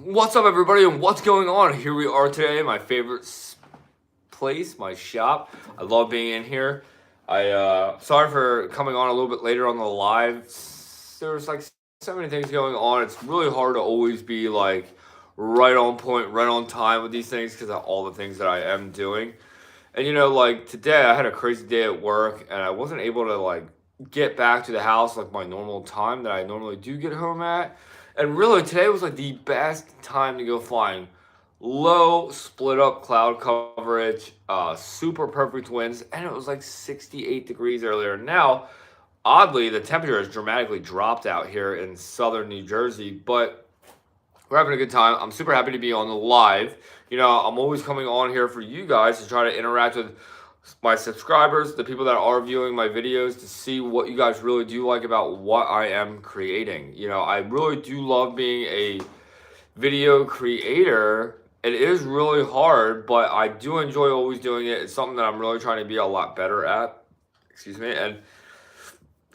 What's up, everybody, and what's going on? Here we are today, my favorite place, my shop. I love being in here. Sorry for coming on a little bit later on the live. There's like so many things going on. It's really hard to always be like right on point, right on time with these things because of all the things that I am doing. And like today, I had a crazy day at work, and I wasn't able to like get back to the house like my normal time that I normally do get home at. And really, today was like the best time to go flying. Low split up cloud coverage, super perfect winds, and it was like 68 degrees earlier. Now, oddly, the temperature has dramatically dropped out here in southern New Jersey, but we're having a good time. I'm super happy to be on the live. I'm always coming on here for you guys to try to interact with my subscribers, the people that are viewing my videos, to see what you guys really do like about what I am creating. I really do love being a video creator. It is really hard, but I do enjoy always doing it. It's something that I'm really trying to be a lot better at. Excuse me. And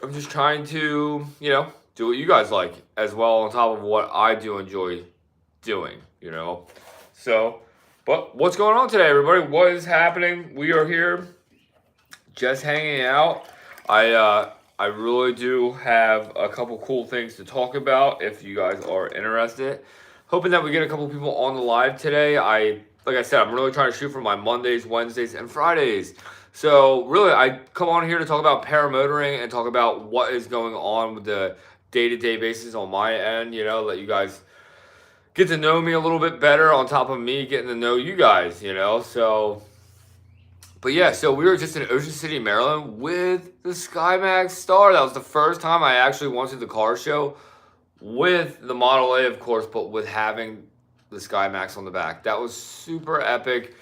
I'm just trying to, do what you guys like as well on top of what I do enjoy doing, So, but what's going on today, everybody? What is happening? We are here just hanging out. I really do have a couple cool things to talk about if you guys are interested. Hoping that we get a couple people on the live today. Like I said, I'm really trying to shoot for my Mondays, Wednesdays, and Fridays. So really, I come on here to talk about paramotoring and talk about what is going on with the day-to-day basis on my end, let you guys get to know me a little bit better on top of me getting to know you guys, so. But yeah, so we were just in Ocean City, Maryland with the SkyMax Star. That was the first time I actually went to the car show with the Model A, of course, but with having the SkyMax on the back. That was super epic.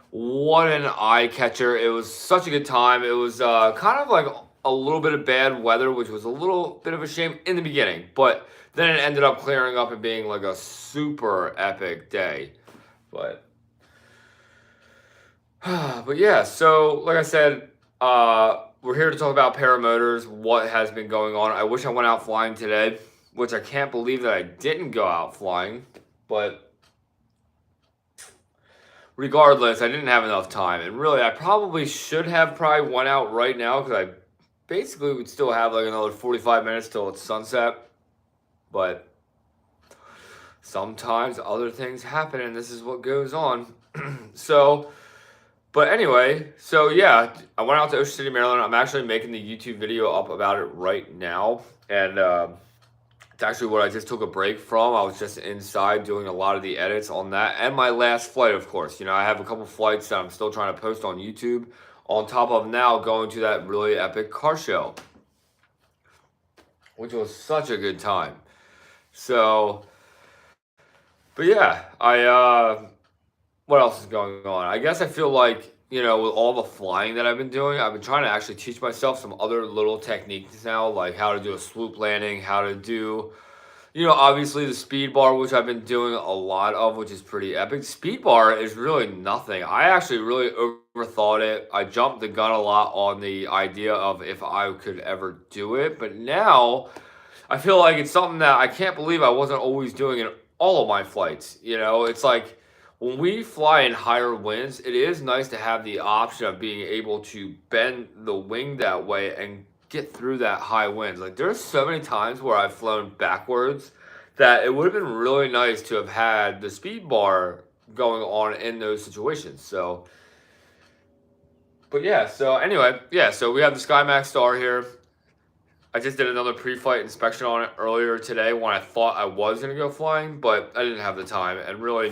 What an eye catcher. It was such a good time. It was kind of like a little bit of bad weather, which was a little bit of a shame in the beginning. But then it ended up clearing up and being like a super epic day. But yeah, so like I said, we're here to talk about paramotors, what has been going on. I wish I went out flying today, which I can't believe that I didn't go out flying, but regardless, I didn't have enough time. And really, I probably should have probably went out right now because I basically would still have like another 45 minutes till it's sunset. But sometimes other things happen and this is what goes on. But anyway, so yeah, I went out to Ocean City, Maryland. I'm actually making the YouTube video up about it right now. And it's actually what I just took a break from. I was just inside doing a lot of the edits on that. And my last flight, of course. I have a couple flights that I'm still trying to post on YouTube. On top of now going to that really epic car show, which was such a good time. So, but yeah, what else is going on? I guess I feel like, with all the flying that I've been doing, I've been trying to actually teach myself some other little techniques now, like how to do a swoop landing, how to do, obviously the speed bar, which I've been doing a lot of, which is pretty epic. Speed bar is really nothing. I actually really overthought it. I jumped the gun a lot on the idea of if I could ever do it, but now I feel like it's something that I can't believe I wasn't always doing in all of my flights. It's like, when we fly in higher winds, it is nice to have the option of being able to bend the wing that way and get through that high winds. Like, there's so many times where I've flown backwards that it would have been really nice to have had the speed bar going on in those situations. So, but yeah, so anyway, yeah, so we have the SkyMax Star here. I just did another pre-flight inspection on it earlier today when I thought I was going to go flying, but I didn't have the time. And really,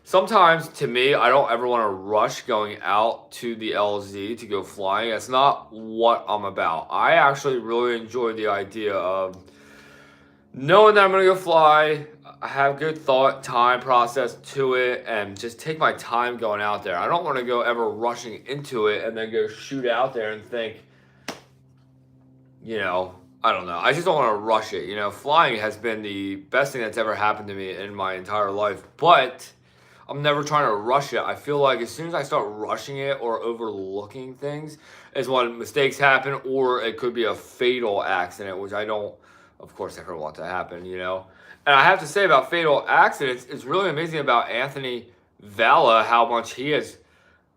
sometimes, to me, I don't ever want to rush going out to the LZ to go flying. That's not what I'm about. I actually really enjoy the idea of knowing that I'm going to go fly. I have good thought, time process to it, and just take my time going out there. I don't want to go ever rushing into it and then go shoot out there and think, I don't know. I just don't want to rush it. Flying has been the best thing that's ever happened to me in my entire life, but I'm never trying to rush it. I feel like as soon as I start rushing it or overlooking things is when mistakes happen, or it could be a fatal accident, which I don't, of course, ever want to happen, And I have to say about fatal accidents, it's really amazing about Anthony Valla how much he has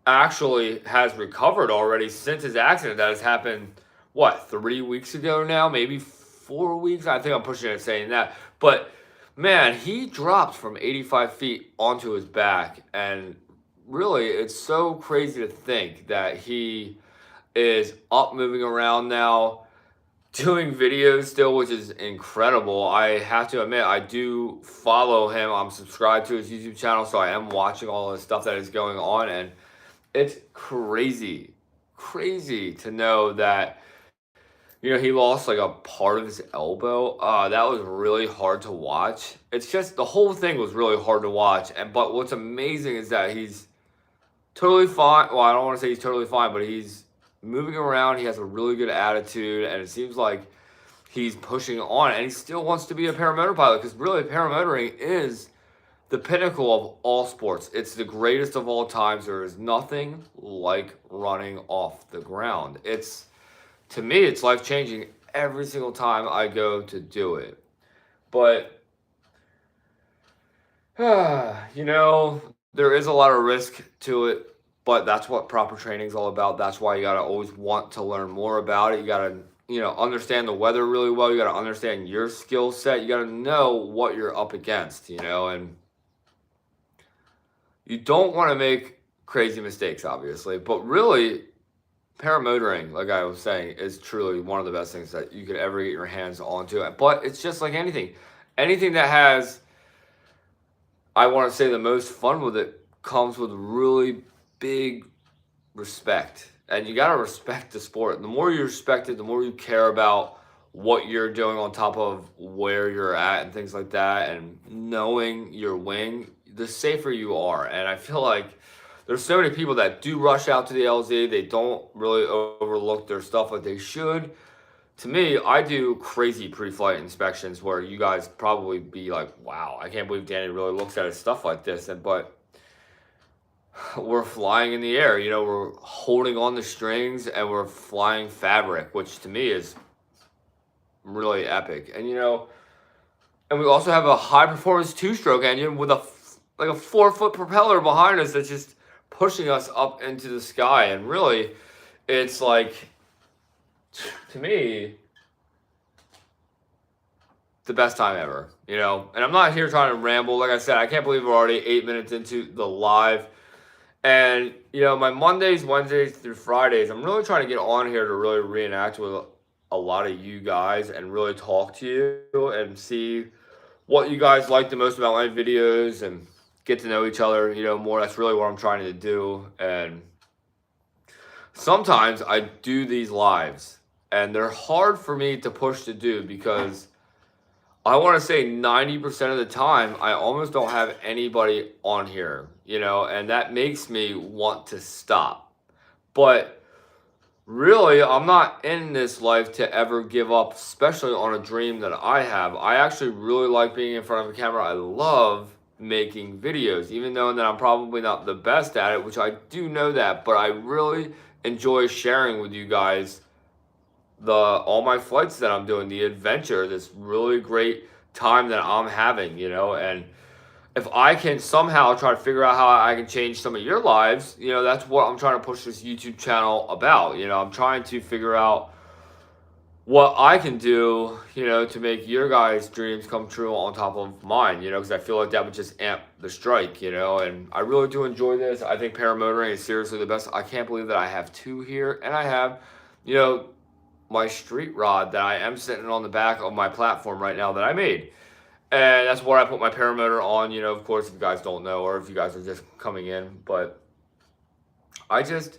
recovered already since his accident that has happened, what, 3 weeks ago now? Maybe 4 weeks? I think I'm pushing it saying that. But man, he dropped from 85 feet onto his back. And really, it's so crazy to think that he is up moving around now, doing videos still, which is incredible. I have to admit, I do follow him. I'm subscribed to his YouTube channel, so I am watching all the stuff that is going on. And it's crazy to know that, he lost like a part of his elbow. That was really hard to watch. It's just the whole thing was really hard to watch. But what's amazing is that he's totally fine. Well, I don't want to say he's totally fine, but he's moving around. He has a really good attitude, and it seems like he's pushing on, and he still wants to be a paramotor pilot because really paramotoring is the pinnacle of all sports. It's the greatest of all times. There is nothing like running off the ground. To me, it's life-changing every single time I go to do it. But, there is a lot of risk to it, but that's what proper training is all about. That's why you got to always want to learn more about it. You got to, understand the weather really well. You got to understand your skill set. You got to know what you're up against, and you don't want to make crazy mistakes, obviously, but really, paramotoring, like I was saying, is truly one of the best things that you could ever get your hands onto. But it's just like anything. Anything that has, I want to say, the most fun with it comes with really big respect. And you got to respect the sport. The more you respect it, the more you care about what you're doing on top of where you're at and things like that, and knowing your wing, the safer you are. And I feel like there's so many people that do rush out to the LZ. They don't really overlook their stuff like they should. To me, I do crazy pre-flight inspections where you guys probably be like, wow, I can't believe Danny really looks at his stuff like this. But we're flying in the air, we're holding on the strings and we're flying fabric, which to me is really epic. And, and we also have a high performance 2-stroke engine with a 4-foot propeller behind us that's just pushing us up into the sky. And really, it's like, to me, the best time ever, and I'm not here trying to ramble. Like I said, I can't believe we're already 8 minutes into the live. And, my Mondays, Wednesdays through Fridays, I'm really trying to get on here to really reenact with a lot of you guys and really talk to you and see what you guys like the most about my videos and get to know each other, more. That's really what I'm trying to do. And sometimes I do these lives and they're hard for me to push to do because I want to say 90% of the time, I almost don't have anybody on here, and that makes me want to stop. But really, I'm not in this life to ever give up, especially on a dream that I have. I actually really like being in front of a camera. I love making videos, even though that I'm probably not the best at it, which I do know that, but I really enjoy sharing with you guys all my flights that I'm doing, the adventure, this really great time that I'm having, and if I can somehow try to figure out how I can change some of your lives, that's what I'm trying to push this YouTube channel about. I'm trying to figure out what I can do, to make your guys' dreams come true on top of mine, because I feel like that would just amp the strike, and I really do enjoy this. I think paramotoring is seriously the best. I can't believe that I have 2 here, and I have, my street rod that I am sitting on the back of my platform right now that I made. And that's what I put my paramotor on, of course, if you guys don't know or if you guys are just coming in. But I just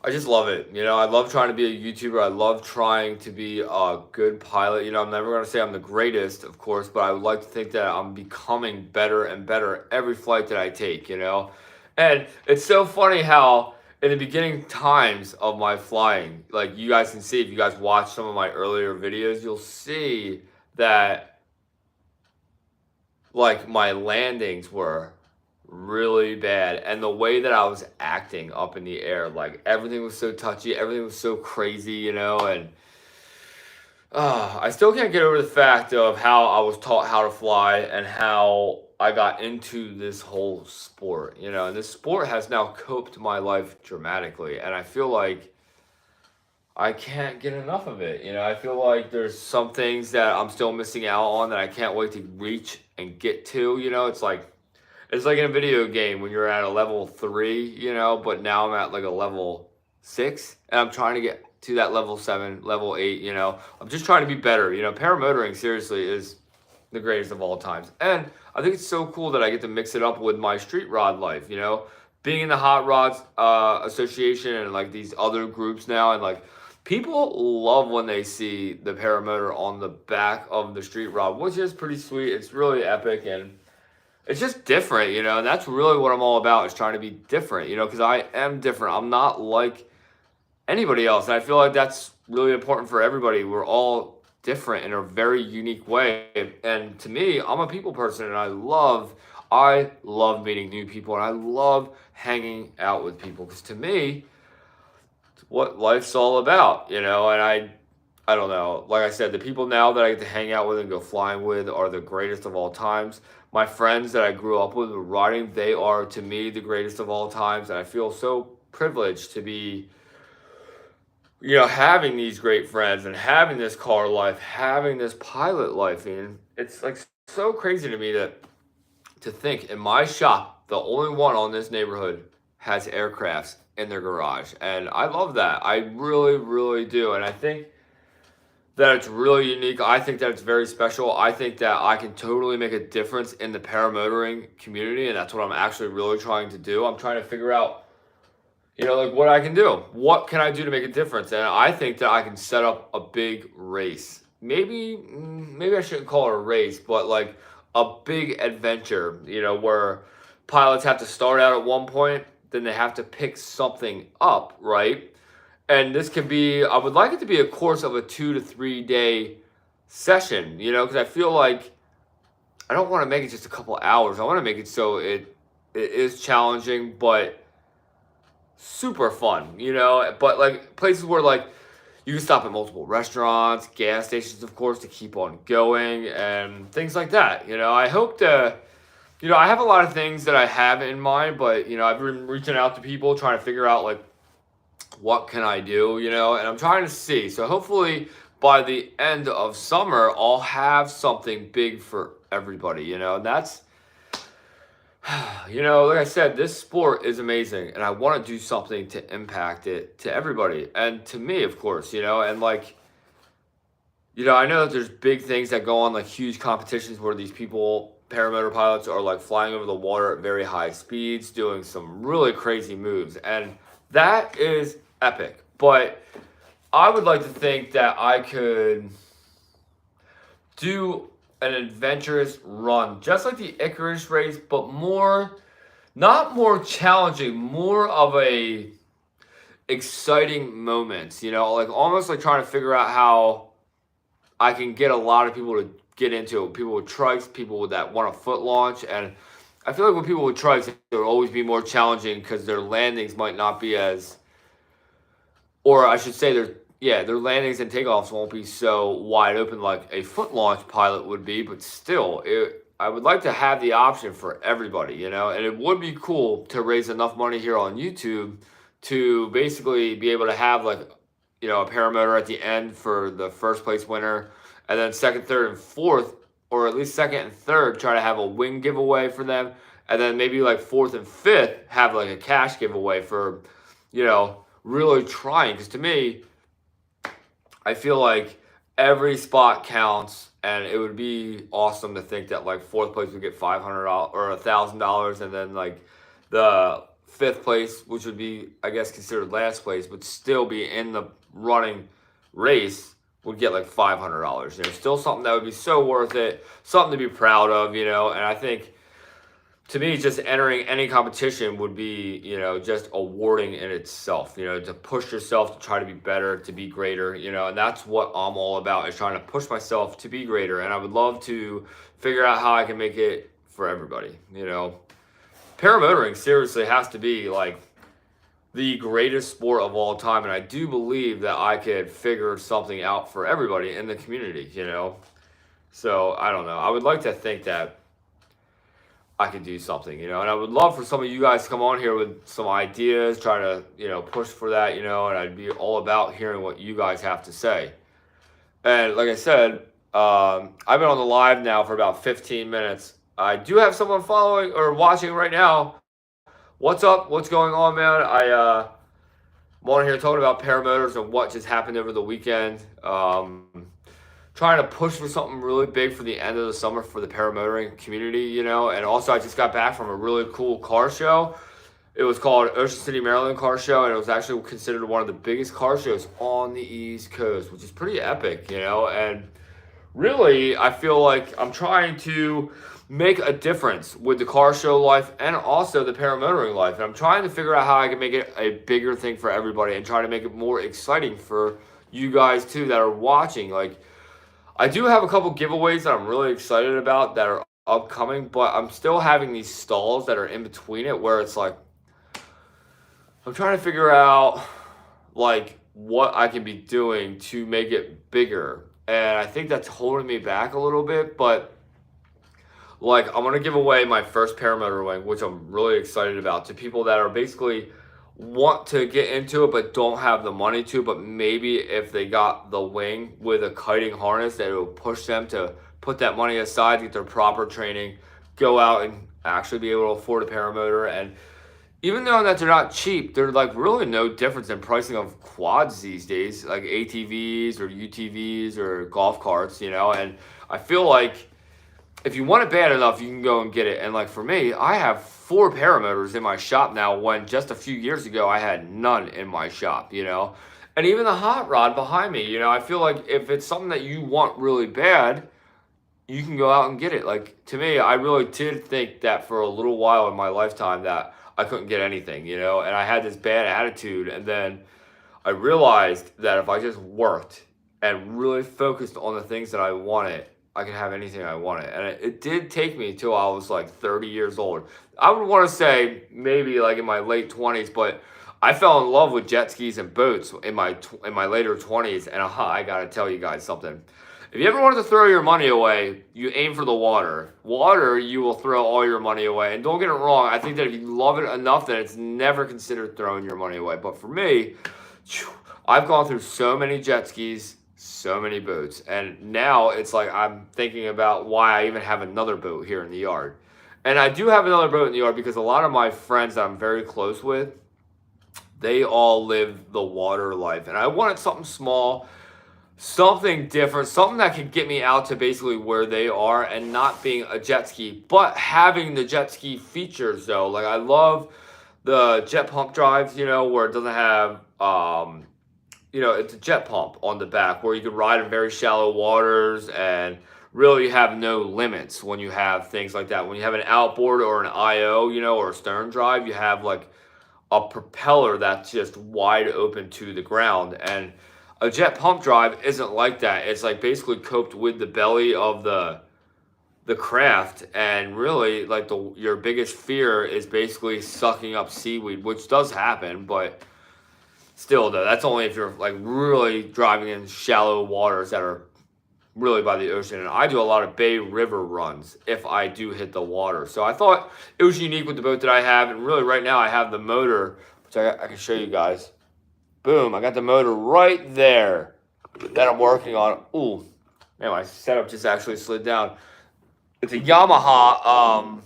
love it. I love trying to be a YouTuber. I love trying to be a good pilot. I'm never going to say I'm the greatest, of course, but I would like to think that I'm becoming better and better every flight that I take, And it's so funny how in the beginning times of my flying, like you guys can see, if you guys watch some of my earlier videos, you'll see that like my landings were really bad, and the way that I was acting up in the air, like everything was so touchy, everything was so crazy, and I still can't get over the fact of how I was taught how to fly and how I got into this whole sport. And this sport has now coped my life dramatically, and I feel like I can't get enough of it. I feel like there's some things that I'm still missing out on that I can't wait to reach and get to. It's like in a video game when you're at a level 3, but now I'm at like a level 6 and I'm trying to get to that level 7, level 8, I'm just trying to be better. Paramotoring seriously is the greatest of all times. And I think it's so cool that I get to mix it up with my street rod life, being in the Hot Rods Association and like these other groups now, and like people love when they see the paramotor on the back of the street rod, which is pretty sweet. It's really epic, and it's just different, and that's really what I'm all about, is trying to be different, because I am different. I'm not like anybody else. And I feel like that's really important for everybody. We're all different in a very unique way. And to me, I'm a people person, and I love meeting new people, and I love hanging out with people, because to me, it's what life's all about, and I don't know. Like I said, the people now that I get to hang out with and go flying with are the greatest of all times. My friends that I grew up with riding, they are to me the greatest of all times. And I feel so privileged to be, having these great friends and having this car life, having this pilot life. And it's like so crazy to me to think in my shop, the only one on this neighborhood has aircrafts in their garage. And I love that. I really, really do. And I think that it's really unique. I think that it's very special. I think that I can totally make a difference in the paramotoring community, and that's what I'm actually really trying to do. I'm trying to figure out, like what I can do. What can I do to make a difference? And I think that I can set up a big race. Maybe I shouldn't call it a race, but like a big adventure, where pilots have to start out at one point, then they have to pick something up, right? And this could be, I would like it to be a course of a 2 to 3 day session, because I feel like I don't want to make it just a couple hours. I want to make it so it is challenging, but super fun, but like places where like you can stop at multiple restaurants, gas stations, of course, to keep on going and things like that. I hope to, I have a lot of things that I have in mind, but, I've been reaching out to people trying to figure out like, what can I do, and I'm trying to see. So hopefully by the end of summer, I'll have something big for everybody, and that's, like I said, this sport is amazing, and I want to do something to impact it to everybody and to me, of course, and like, I know that there's big things that go on, like huge competitions where these people, paramotor pilots, are like flying over the water at very high speeds, doing some really crazy moves, and that is epic. But I would like to think that I could do an adventurous run, just like the Icarus race, but not more challenging, more of a exciting moments, like almost like trying to figure out how I can get a lot of people to get into it. People with trikes, people with that want a foot launch. And I feel like with people with trikes, it will always be more challenging because their landings might not be as, or I should say their landings and takeoffs won't be so wide open like a foot launch pilot would be, but still, I would like to have the option for everybody, and it would be cool to raise enough money here on YouTube to basically be able to have like, a paramotor at the end for the first place winner, and then second, third, and fourth, or at least second and third, try to have a wing giveaway for them, and then maybe like fourth and fifth have like a cash giveaway for, really trying, because to me, I feel like every spot counts, and it would be awesome to think that like fourth place would get $500 or $1,000, and then like the fifth place, which would be, I guess, considered last place, but still be in the running race, would get like $500. Still something that would be so worth it, something to be proud of, and I think, to me, just entering any competition would be, just awarding in itself, to push yourself, to try to be better, to be greater, and that's what I'm all about, is trying to push myself to be greater. And I would love to figure out how I can make it for everybody, Paramotoring seriously has to be like the greatest sport of all time, and I do believe that I could figure something out for everybody in the community, you know. So I don't know. I would like to think that I could do something, you know, and I would love for some of you guys to come on here with some ideas, try to, you know, push for that, you know, and I'd be all about hearing what you guys have to say. And like I said, I've been on the live now for about 15 minutes. I do have someone following or watching right now. What's up? What's going on, man? I'm on here talking about paramotors and what just happened over the weekend. Trying to push for something really big for the end of the summer for the paramotoring community, you know. And also, I just got back from a really cool car show. It was called Ocean City, Maryland Car Show, and it was actually considered one of the biggest car shows on the East Coast, which is pretty epic, you know. And really, I feel like I'm trying to make a difference with the car show life and also the paramotoring life. And I'm trying to figure out how I can make it a bigger thing for everybody and try to make it more exciting for you guys too that are watching. Like, I do have a couple giveaways that I'm really excited about that are upcoming, but I'm still having these stalls that are in between it where it's like, I'm trying to figure out like what I can be doing to make it bigger. And I think that's holding me back a little bit, but like I'm going to give away my first paramotor wing, which I'm really excited about, to people that are basically want to get into it but don't have the money to, but maybe if they got the wing with a kiting harness, that it will push them to put that money aside, get their proper training, go out and actually be able to afford a paramotor. And even though that they're not cheap, they're like really no difference in pricing of quads these days, like ATVs or UTVs or golf carts, you know. And I feel like if you want it bad enough, you can go and get it. And like for me, I have 4 paramotors in my shop now, when just a few years ago I had none in my shop, you know. And even the hot rod behind me, you know, I feel like if it's something that you want really bad, you can go out and get it. Like to me, I really did think that for a little while in my lifetime that I couldn't get anything, you know, and I had this bad attitude. And then I realized that if I just worked and really focused on the things that I wanted, I could have anything I wanted. And it did take me till I was like 30 years old. I would want to say maybe like in my late 20s, but I fell in love with jet skis and boats in my later 20s. And I got to tell you guys something. If you ever wanted to throw your money away, you aim for the water. Water, you will throw all your money away. And don't get it wrong, I think that if you love it enough, then it's never considered throwing your money away. But for me, I've gone through so many jet skis, so many boats, and now it's like I'm thinking about why I even have another boat here in the yard. And I do have another boat in the yard because a lot of my friends that I'm very close with, they all live the water life. And I wanted something small, something different, something that could get me out to basically where they are and not being a jet ski, but having the jet ski features though. Like I love the jet pump drives, you know, where it doesn't have, you know, it's a jet pump on the back where you can ride in very shallow waters and really have no limits when you have things like that. When you have an outboard or an IO, you know, or a stern drive, you have like a propeller that's just wide open to the ground. And a jet pump drive isn't like that. It's like basically coped with the belly of the craft, and really like your biggest fear is basically sucking up seaweed, which does happen, but still though, that's only if you're like really driving in shallow waters that are really by the ocean. And I do a lot of bay river runs if I do hit the water. So I thought it was unique with the boat that I have, and really right now I have the motor, which I can show you guys. Boom, I got the motor right there that I'm working on. Ooh, man, my setup just actually slid down. It's a Yamaha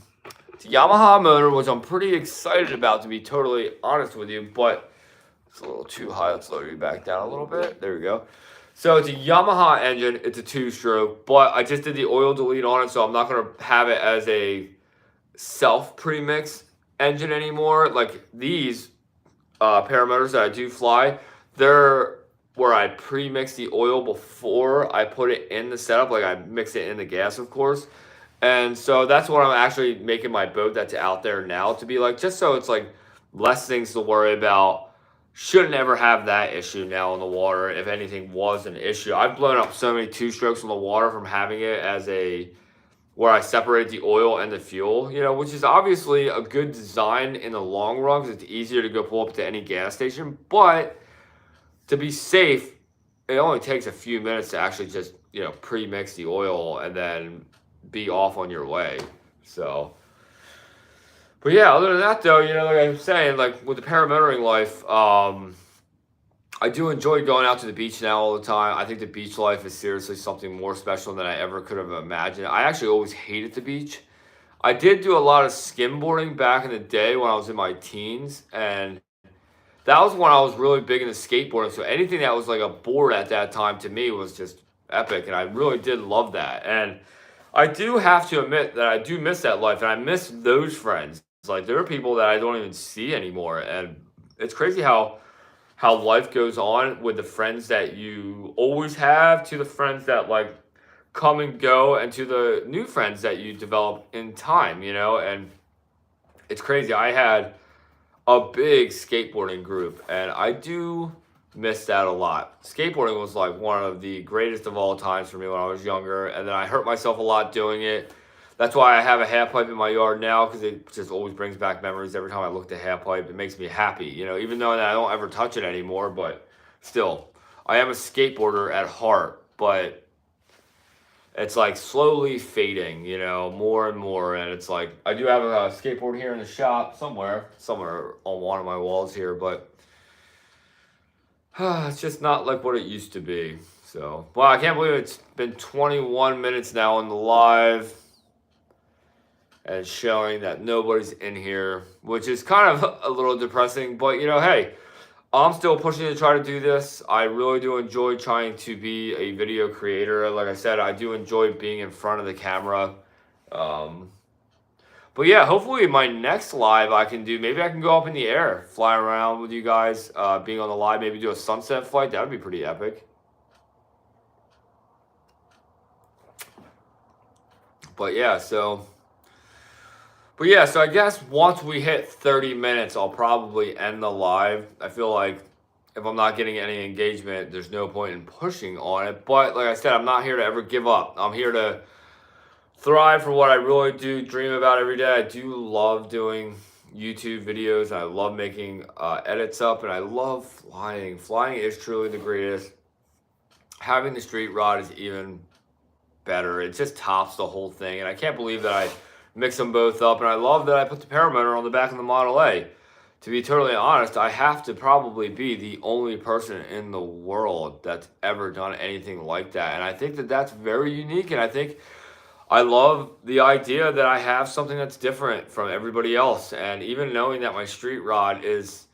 motor, which I'm pretty excited about, to be totally honest with you, but it's a little too high. Let's lower you back down a little bit. There we go. So it's a Yamaha engine. It's a 2-stroke, but I just did the oil delete on it, so I'm not going to have it as a self-premix engine anymore. Like these paramotors that I do fly, they're where I pre-mix the oil before I put it in the setup. Like I mix it in the gas, of course. And so that's what I'm actually making my boat that's out there now to be like, just so it's like less things to worry about. Shouldn't ever have that issue now in the water if anything was an issue. I've blown up so many 2-strokes in the water from having it as a where I separate the oil and the fuel, you know, which is obviously a good design in the long run because it's easier to go pull up to any gas station. But to be safe, it only takes a few minutes to actually just, you know, pre-mix the oil and then be off on your way. So, but yeah, other than that though, you know, like I'm saying, like with the paramotoring life, I do enjoy going out to the beach now all the time. I think the beach life is seriously something more special than I ever could have imagined. I actually always hated the beach. I did do a lot of skimboarding back in the day when I was in my teens, and that was when I was really big into skateboarding. So anything that was like a board at that time to me was just epic, and I really did love that. And I do have to admit that I do miss that life, and I miss those friends. It's like there are people that I don't even see anymore, and it's crazy how life goes on with the friends that you always have to the friends that like come and go and to the new friends that you develop in time, you know? And it's crazy. I had a big skateboarding group and I do miss that a lot. Skateboarding was like one of the greatest of all times for me when I was younger, and then I hurt myself a lot doing it. That's why I have a half pipe in my yard now, because it just always brings back memories. Every time I look at the half pipe, it makes me happy, you know, even though I don't ever touch it anymore. But still, I am a skateboarder at heart, but it's like slowly fading, you know, more and more. And it's like I do have a skateboard here in the shop somewhere on one of my walls here, but it's just not like what it used to be. So, well, I can't believe it's been 21 minutes now on the live and showing that nobody's in here, which is kind of a little depressing. But, you know, hey, I'm still pushing to try to do this. I really do enjoy trying to be a video creator. Like I said, I do enjoy being in front of the camera. But yeah, hopefully my next live I can do, maybe I can go up in the air, fly around with you guys, being on the live, maybe do a sunset flight. That would be pretty epic. But yeah, so I guess once we hit 30 minutes, I'll probably end the live. I feel like if I'm not getting any engagement, there's no point in pushing on it. But like I said, I'm not here to ever give up. I'm here to thrive for what I really do dream about every day. I do love doing YouTube videos, and I love making edits up, and I love flying. Flying is truly the greatest. Having the street rod is even better. It just tops the whole thing, and I can't believe that I mix them both up, and I love that I put the Paramotor on the back of the Model A. To be totally honest, I have to probably be the only person in the world that's ever done anything like that, and I think that that's very unique, and I think I love the idea that I have something that's different from everybody else. And even knowing that my street rod is,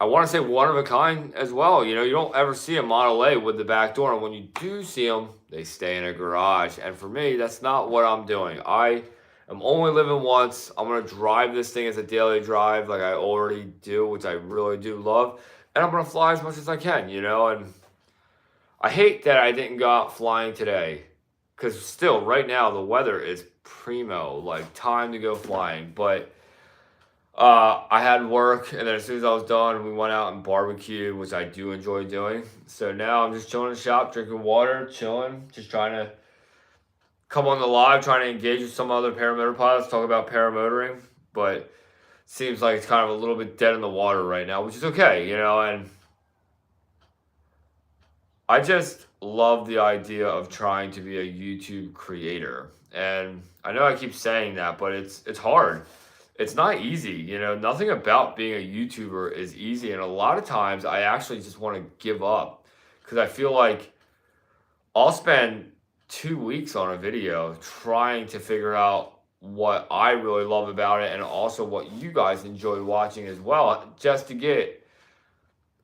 I want to say, one of a kind as well. You know, you don't ever see a Model A with the back door. And when you do see them, they stay in a garage. And for me, that's not what I'm doing. I am only living once. I'm going to drive this thing as a daily drive like I already do, which I really do love. And I'm going to fly as much as I can, you know. And I hate that I didn't go out flying today, because still, right now, the weather is primo, like time to go flying. But I had work, and then as soon as I was done, we went out and barbecued, which I do enjoy doing. So now I'm just chilling in the shop, drinking water, chilling, just trying to come on the live, trying to engage with some other paramotor pilots, talk about paramotoring. But seems like it's kind of a little bit dead in the water right now, which is okay, you know. And I just love the idea of trying to be a YouTube creator. And I know I keep saying that, but it's hard. It's not easy, you know. Nothing about being a YouTuber is easy, and a lot of times I actually just want to give up, because I feel like I'll spend 2 weeks on a video trying to figure out what I really love about it and also what you guys enjoy watching as well, just to get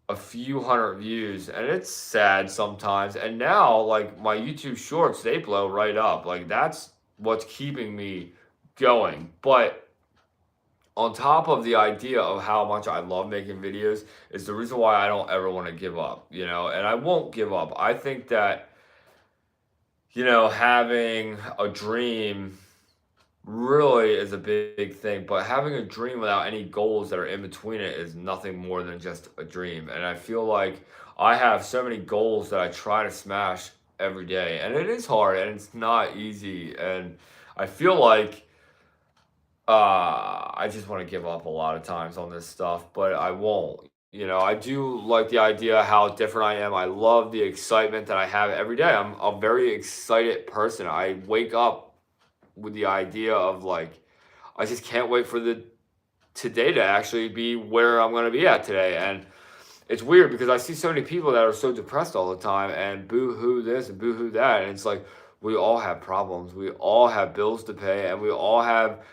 a few hundred views. And it's sad sometimes. And now, like, my YouTube shorts, they blow right up. Like, that's what's keeping me going. But on top of the idea of how much I love making videos is the reason why I don't ever want to give up, you know. And I won't give up. I think that, you know, having a dream really is a big thing, but having a dream without any goals that are in between it is nothing more than just a dream. And I feel like I have so many goals that I try to smash every day. And it is hard and it's not easy. And I feel like I just want to give up a lot of times on this stuff, but I won't. You know, I do like the idea how different I am. I love the excitement that I have every day. I'm a very excited person. I wake up with the idea of like, I just can't wait for the today to actually be where I'm going to be at today. And it's weird because I see so many people that are so depressed all the time and boo hoo this and boo hoo that. And it's like, we all have problems. We all have bills to pay and we all have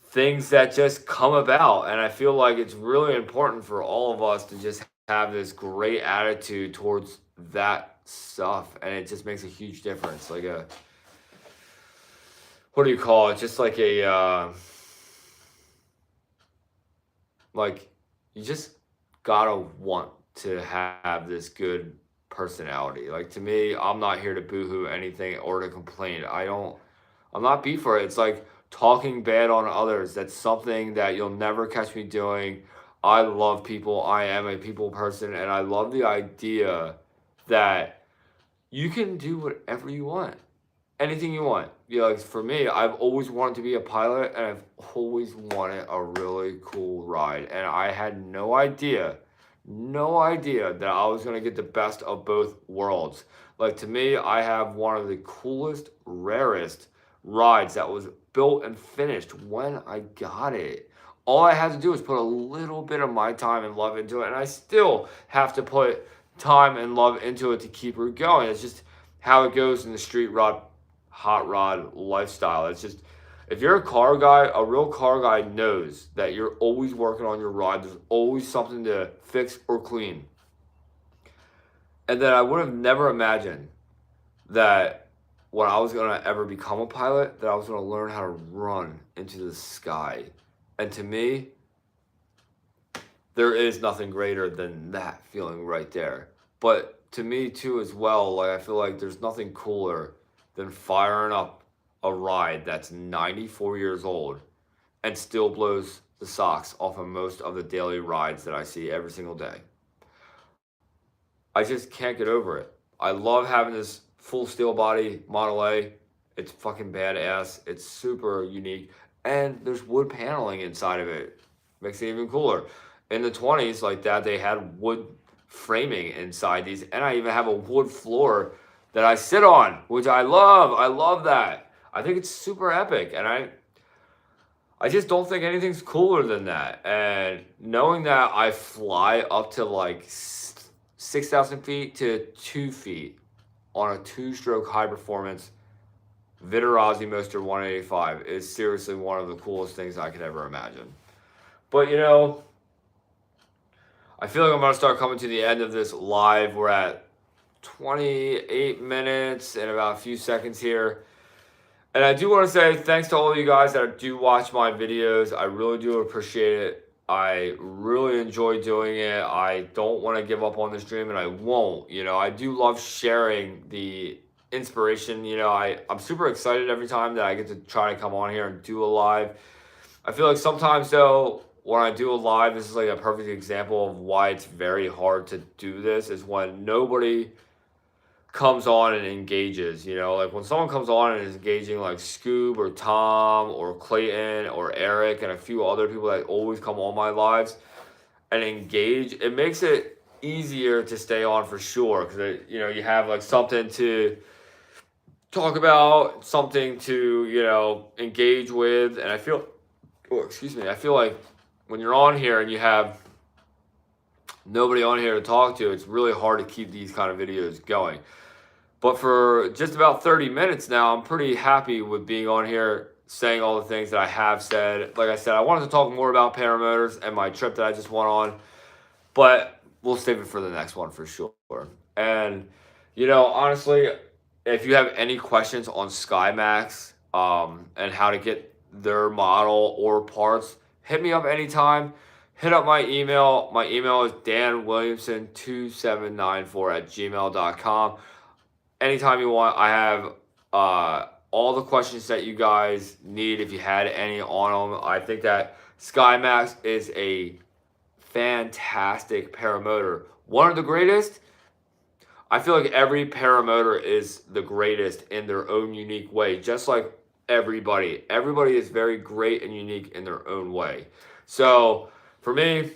things that just come about. And I feel like it's really important for all of us to just have this great attitude towards that stuff. And it just makes a huge difference. Like a, what do you call it? Just like a, like you just gotta want to have this good personality. Like to me, I'm not here to boohoo anything or to complain. I'm not beat for it. It's like talking bad on others. That's something that you'll never catch me doing. I love people. I am a people person, and I love the idea that you can do whatever you want, anything you want. You know, like for me, I've always wanted to be a pilot, and I've always wanted a really cool ride, and I had no idea that I was gonna get the best of both worlds. Like to me, I have one of the coolest, rarest rides that was built and finished when I got it. All I had to do was put a little bit of my time and love into it, and I still have to put time and love into it to keep her going. It's just how it goes in the street rod, hot rod lifestyle. It's just, if you're a car guy, a real car guy knows that you're always working on your ride. There's always something to fix or clean. And then I would have never imagined that when I was going to ever become a pilot, that I was going to learn how to run into the sky. And to me, there is nothing greater than that feeling right there. But to me too as well, like I feel like there's nothing cooler than firing up a ride that's 94 years old and still blows the socks off of most of the daily rides that I see every single day. I just can't get over it. I love having this full steel body Model A. It's fucking badass. It's super unique. And there's wood paneling inside of it. Makes it even cooler. In the 20s, like that, they had wood framing inside these. And I even have a wood floor that I sit on, which I love. I love that. I think it's super epic. And I just don't think anything's cooler than that. And knowing that I fly up to like 6,000 feet to 2 feet on a 2-stroke high performance Vitarazi Moster 185 is seriously one of the coolest things I could ever imagine. But you know, I feel like I'm going to start coming to the end of this live. We're at 28 minutes and about a few seconds here. And I do want to say thanks to all of you guys that do watch my videos. I really do appreciate it. I really enjoy doing it. I don't want to give up on this dream, and I won't. You know, I do love sharing the inspiration. You know, I'm super excited every time that I get to try to come on here and do a live. I feel like sometimes, though, when I do a live, this is like a perfect example of why it's very hard to do this, is when nobody comes on and engages. You know, like when someone comes on and is engaging, like Scoob or Tom or Clayton or Eric and a few other people that always come on my lives and engage, it makes it easier to stay on for sure, because you know, you have like something to talk about, something to, you know, engage with. And I feel, I feel like when you're on here and you have nobody on here to talk to, it's really hard to keep these kind of videos going. But for just about 30 minutes now, I'm pretty happy with being on here, saying all the things that I have said. Like I said, I wanted to talk more about paramotors and my trip that I just went on, but we'll save it for the next one for sure. And, you know, honestly, if you have any questions on SkyMax and how to get their model or parts, hit me up anytime. Hit up my email. My email is danwilliamson2794@gmail.com. Anytime you want. I have all the questions that you guys need if you had any on them. I think that SkyMax is a fantastic paramotor. One of the greatest? I feel like every paramotor is the greatest in their own unique way, just like everybody. Everybody is very great and unique in their own way. So for me,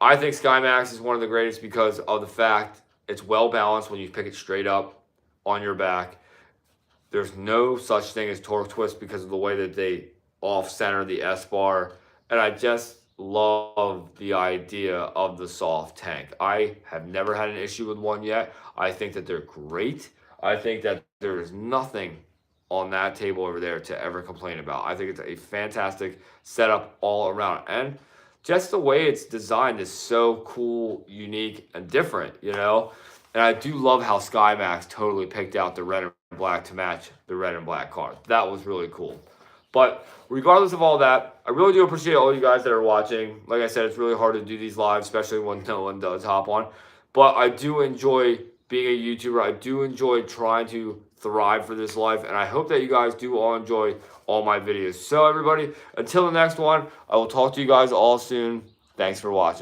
I think SkyMax is one of the greatest because of the fact it's well balanced when you pick it straight up on your back. There's no such thing as torque twist because of the way that they off center the S bar. And I just love the idea of the soft tank. I have never had an issue with one yet. I think that they're great. I think that there is nothing on that table over there to ever complain about. I think it's a fantastic setup all around. And just the way it's designed is so cool, unique, and different, you know? And I do love how SkyMax totally picked out the red and black to match the red and black car. That was really cool. But regardless of all that, I really do appreciate all you guys that are watching. Like I said, it's really hard to do these live, especially when no one does hop on. But I do enjoy being a YouTuber. I do enjoy trying to thrive for this life. And I hope that you guys do all enjoy all my videos. So everybody, until the next one, I will talk to you guys all soon. Thanks for watching.